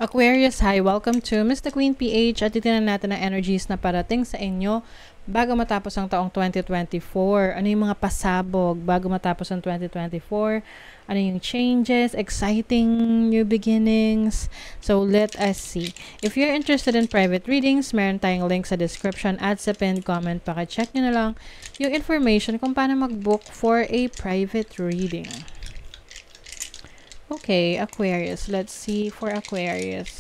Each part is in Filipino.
Aquarius, hi! Welcome to Miss the Queen PH at titignan natin ang energies na parating sa inyo bago matapos ang taong 2024. Ano yung mga pasabog bago matapos ang 2024? Ano yung changes, exciting new beginnings? So, let us see. If you're interested in private readings, meron tayong link sa description at sa pinned comment. Paka-check nyo na lang yung information kung paano mag-book for a private reading. Okay, Aquarius. Let's see for Aquarius.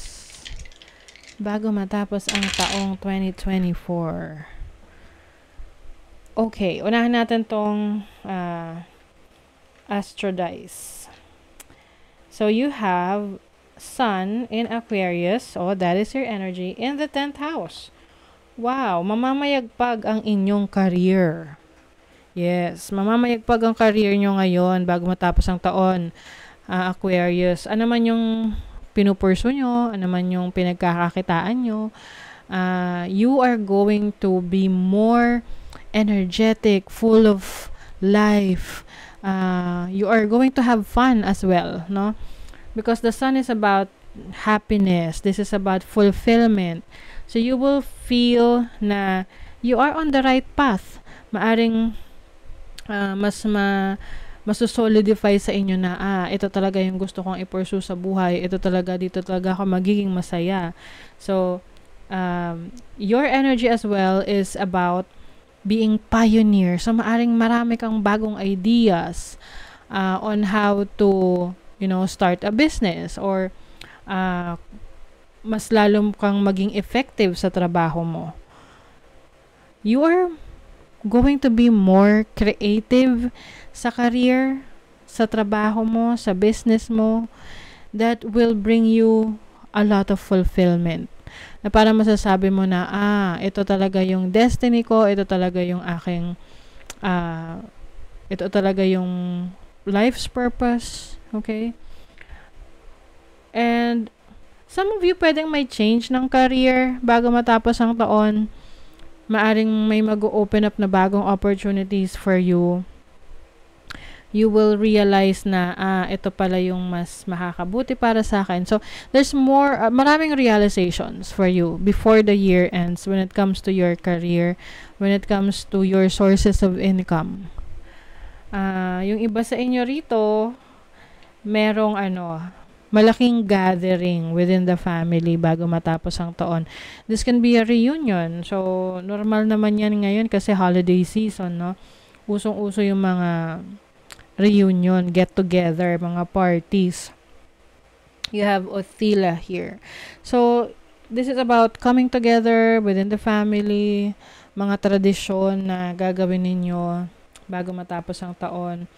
Bago matapos ang taong 2024. Okay, unahan natin tong Astro Dice. So you have Sun in Aquarius. Oh, that is your energy in the 10th house. Wow, mamamayagpag ang inyong career. Yes, mamamayagpag ang career nyo ngayon bago matapos ang taon. Aquarius, ano man yung pinupurso nyo, ano man yung pinagkakakitaan nyo, you are going to be more energetic, full of life. You are going to have fun as well, no? Because the sun is about happiness. This is about fulfillment. So you will feel na you are on the right path. Maaring masosolidify sa inyo na, ito talaga yung gusto kong i-pursue sa buhay. Ito talaga, dito talaga ako magiging masaya. So, your energy as well is about being pioneer. So, maaring marami kang bagong ideas on how to, start a business or mas lalong kang maging effective sa trabaho mo. You are going to be more creative sa career, sa trabaho mo, sa business mo, that will bring you a lot of fulfillment. Na para masasabi mo na, ito talaga yung destiny ko, ito talaga yung aking, ito talaga yung life's purpose, okay? And some of you pwedeng may change ng career bago matapos ang taon. Maaring may mag-open up na bagong opportunities for you. You will realize na ito pala yung mas makakabuti para sa akin. So there's more, maraming realizations for you before the year ends when it comes to your career, when it comes to your sources of income. Yung iba sa inyo rito, merong malaking gathering within the family bago matapos ang taon. This can be a reunion. So normal naman yan ngayon kasi holiday season, no? Usong-uso yung mga reunion, get together, mga parties. You have Othila here. So, this is about coming together within the family, mga tradisyon na gagawin ninyo bago matapos ang taon.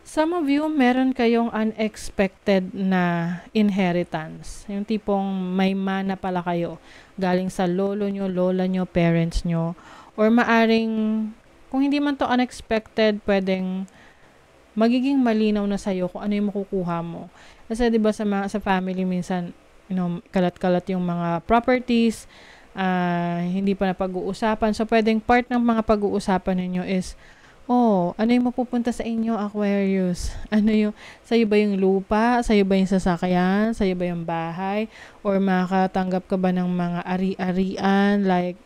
Some of you, meron kayong unexpected na inheritance. Yung tipong may mana pala kayo galing sa lolo nyo, lola nyo, parents nyo. Or maaring, kung hindi man to unexpected, pwedeng magiging malinaw na sa'yo kung ano yung makukuha mo. Kasi diba sa family minsan, kalat-kalat yung mga properties, hindi pa na pag-uusapan. So, pwedeng part ng mga pag-uusapan ninyo is, ano yung mapupunta sa inyo, Aquarius? Sa'yo ba yung lupa? Sa'yo ba yung sasakyan? Sa'yo ba yung bahay? Or makatanggap ka ba ng mga ari-arian, like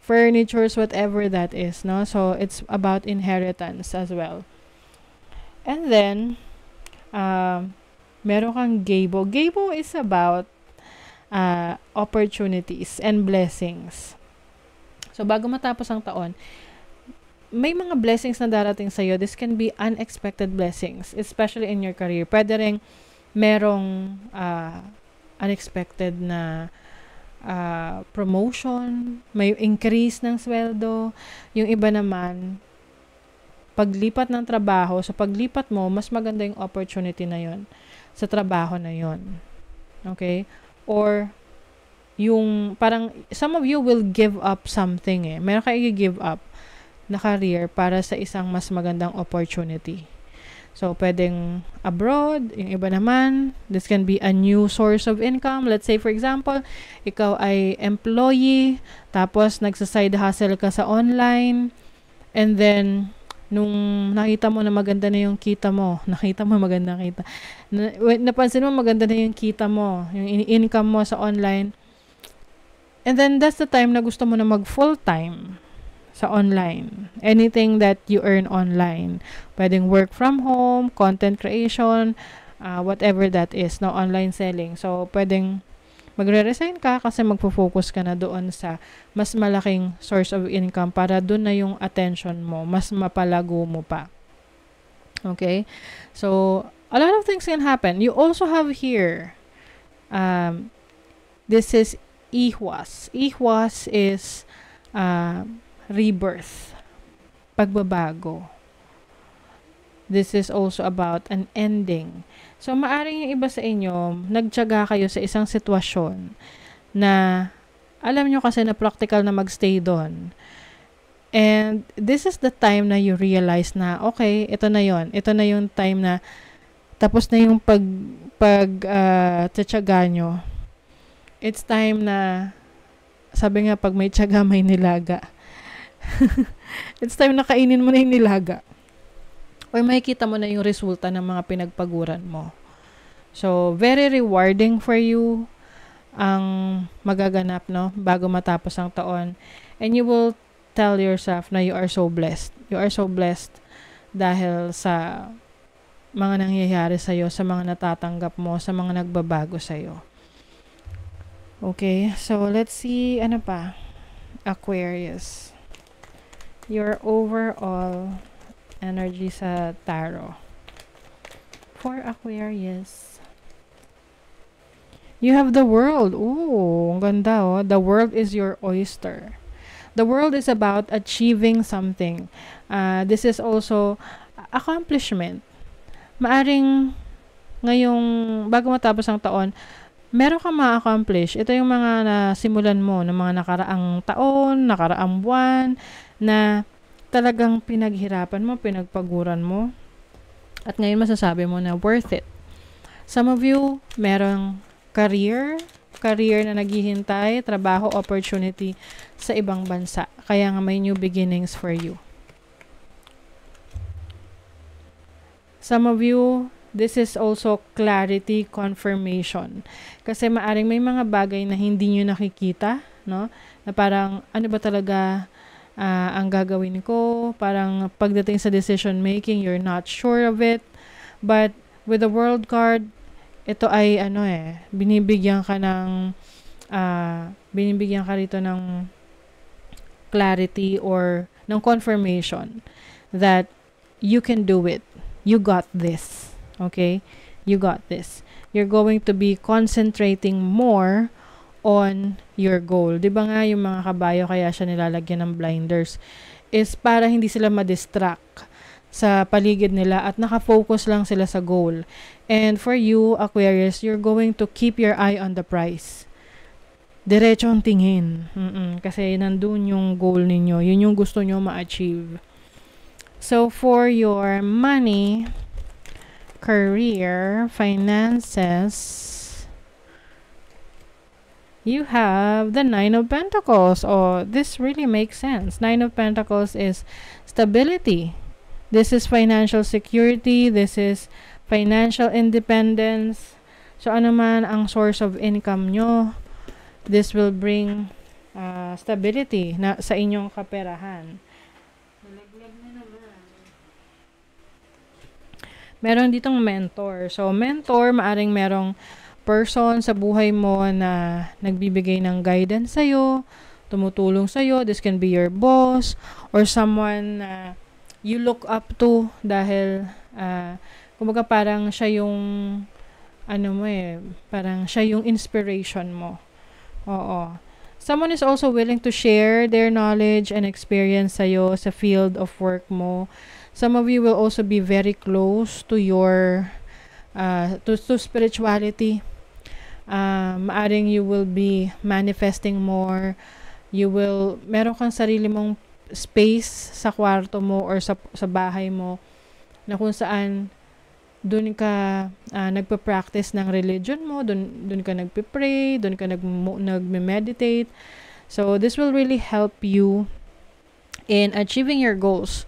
furnitures, whatever that is, no? So, it's about inheritance as well. And then, meron kang Gebo. Gebo is about opportunities and blessings. So, bago matapos ang taon, may mga blessings na darating sa'yo. This can be unexpected blessings, especially in your career. Pwede rin merong unexpected na promotion, may increase ng sweldo. Yung iba naman, paglipat ng trabaho, sa paglipat mo, mas maganda yung opportunity na yon sa trabaho na yon. Okay? Or, yung, parang, some of you will give up something Meron kayo give up na career para sa isang mas magandang opportunity. So, pwedeng abroad, yung iba naman, this can be a new source of income. Let's say, for example, ikaw ay employee, tapos nagsa-side hustle ka sa online, and then, nung nakita mo na maganda na yung kita mo, nakita mo maganda kita, napansin mo maganda na yung kita mo, yung income mo sa online, and then that's the time na gusto mo na mag full time sa online. Anything that you earn online. Pwedeng work from home, content creation, whatever that is, no, online selling. So, pwedeng magre-resign ka kasi magfo-focus ka na doon sa mas malaking source of income para doon na yung attention mo, mas mapalago mo pa. Okay? So, a lot of things can happen. You also have here, this is ihwas. Ihwas is rebirth, pagbabago. This is also about an ending. So, maaring yung iba sa inyo, nagtiyaga kayo sa isang sitwasyon na alam nyo kasi na practical na magstay doon. And this is the time na you realize na, okay, ito na yon. Ito na yung time na tapos na yung tatiyaga nyo. It's time na, sabi nga, pag may tiyaga, may nilaga. It's time na kainin mo na yung nilaga. Or makikita mo na yung resulta ng mga pinagpaguran mo. So, very rewarding for you ang magaganap, no? Bago matapos ang taon. And you will tell yourself na you are so blessed. You are so blessed dahil sa mga nangyayari sa'yo, sa mga natatanggap mo, sa mga nagbabago sa'yo. Okay, so let's see, ano pa? Aquarius. Your overall energy sa tarot. For Aquarius. You have the world. Ooh, ang ganda oh. The world is your oyster. The world is about achieving something. This is also accomplishment. Maaring ngayong, bago matapos ang taon, meron kang ma-accomplish. Ito yung mga nasimulan mo ng mga nakaraang taon, nakaraang buwan, na talagang pinaghirapan mo, pinagpaguran mo, at ngayon masasabi mo na worth it. Some of you, merong career na naghihintay, trabaho, opportunity sa ibang bansa. Kaya nga may new beginnings for you. Some of you, this is also clarity, confirmation. Kasi maaring may mga bagay na hindi nyo nakikita, no? Na parang, ano ba talaga ang gagawin ko? Parang pagdating sa decision making, you're not sure of it. But with the world card, ito ay binibigyan ka rito ng clarity or ng confirmation that you can do it. You got this. Okay? You got this. You're going to be concentrating more on your goal. 'Di ba nga yung mga kabayo kaya siya nilalagyan ng blinders is para hindi sila ma-distract sa paligid nila at nakafocus lang sila sa goal. And for you, Aquarius, you're going to keep your eye on the prize. Diretso ang tingin. Kasi nandun yung goal ninyo. Yun yung gusto nyo ma-achieve. So, for your money, career, finances, you have the Nine of Pentacles. Oh, this really makes sense. Nine of Pentacles is stability. This is financial security. This is financial independence. So, ano man ang source of income nyo, this will bring stability na sa inyong kaperahan. Meron ditong mentor. So, mentor, maaring merong person sa buhay mo na nagbibigay ng guidance sa'yo, tumutulong sa'yo. This can be your boss or someone na you look up to dahil kumbaga parang siya yung parang siya yung inspiration mo. Oo. Someone is also willing to share their knowledge and experience sa'yo sa field of work mo. Some of you will also be very close to your to spirituality. Maaring you will be manifesting more. Meron kang sarili mong space sa kwarto mo or sa bahay mo na kung saan doon ka nagpa-practice ng religion mo, doon ka nagpe-pray, doon ka nagme-meditate. So this will really help you in achieving your goals.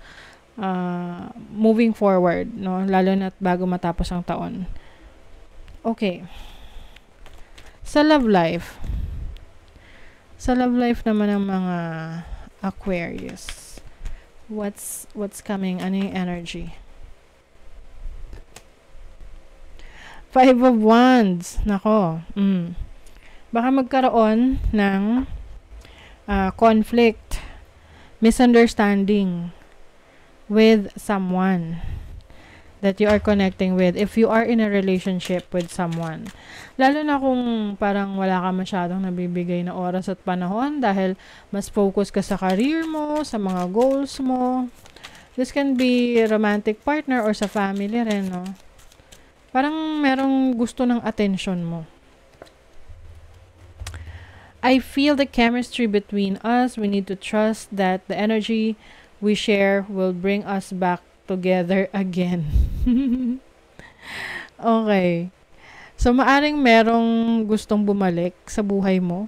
moving forward, no? Lalo na bago matapos ang taon. Okay. Sa love life. Sa love life naman ng mga Aquarius. What's coming? Ano yung energy? 5 of Wands. Nako. Baka magkaroon ng conflict, misunderstanding with someone that you are connecting with if you are in a relationship with someone. Lalo na kung parang wala ka masyadong nabibigay na oras at panahon dahil mas focus ka sa career mo, sa mga goals mo. This can be romantic partner or sa family rin, no? Parang merong gusto ng attention mo. I feel the chemistry between us. We need to trust that the energy we share will bring us back together again. Okay. So, maaring merong gustong bumalik sa buhay mo.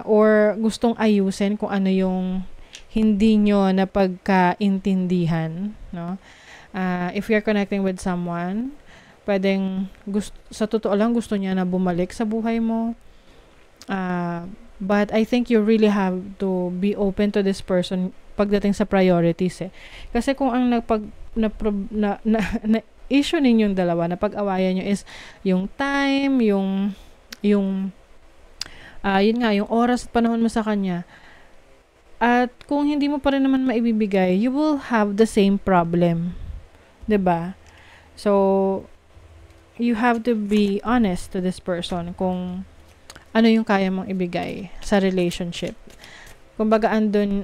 Or gustong ayusin kung ano yung hindi nyo na pagkaintindihan. No? If you're connecting with someone, pwedeng sa totoo lang gusto niya na bumalik sa buhay mo. But I think you really have to be open to this person pagdating sa priorities Kasi kung ang issue ninyong dalawa na pag-awayan nyo is yung time, yun nga, yung oras at panahon mo sa kanya. At kung hindi mo pa rin naman maibibigay, you will have the same problem. 'Di ba? So, you have to be honest to this person kung ano yung kaya mong ibigay sa relationship. Kumbaga,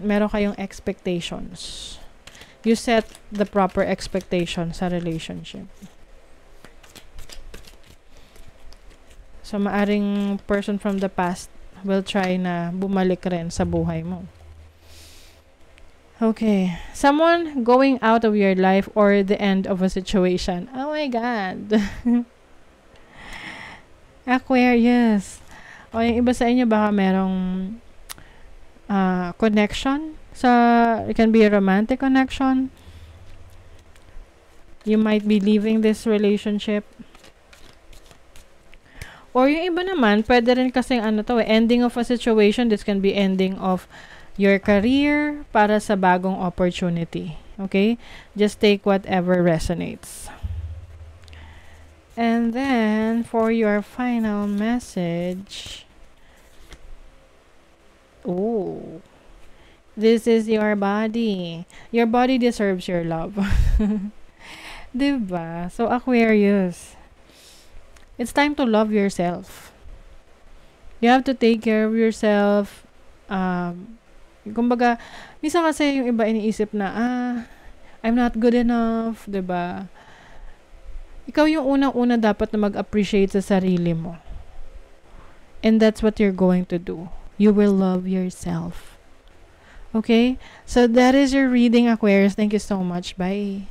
meron kayong expectations. You set the proper expectation sa relationship. So, maaring person from the past will try na bumalik rin sa buhay mo. Okay. Someone going out of your life or the end of a situation. Oh my God. Aquarius. O yung iba sa inyo baka merong connection it can be a romantic connection. You might be leaving this relationship. Or yung iba naman, pwede rin kasing ending of a situation. This can be ending of your career para sa bagong opportunity. Okay? Just take whatever resonates. And then, for your final message, this is your body. Your body deserves your love. Diba? So, Aquarius, it's time to love yourself. You have to take care of yourself. Kumbaga, minsan kasi yung iba iniisip na, I'm not good enough. Diba? Ikaw yung unang-una dapat na mag-appreciate sa sarili mo. And that's what you're going to do. You will love yourself. Okay? So that is your reading, Aquarius. Thank you so much. Bye.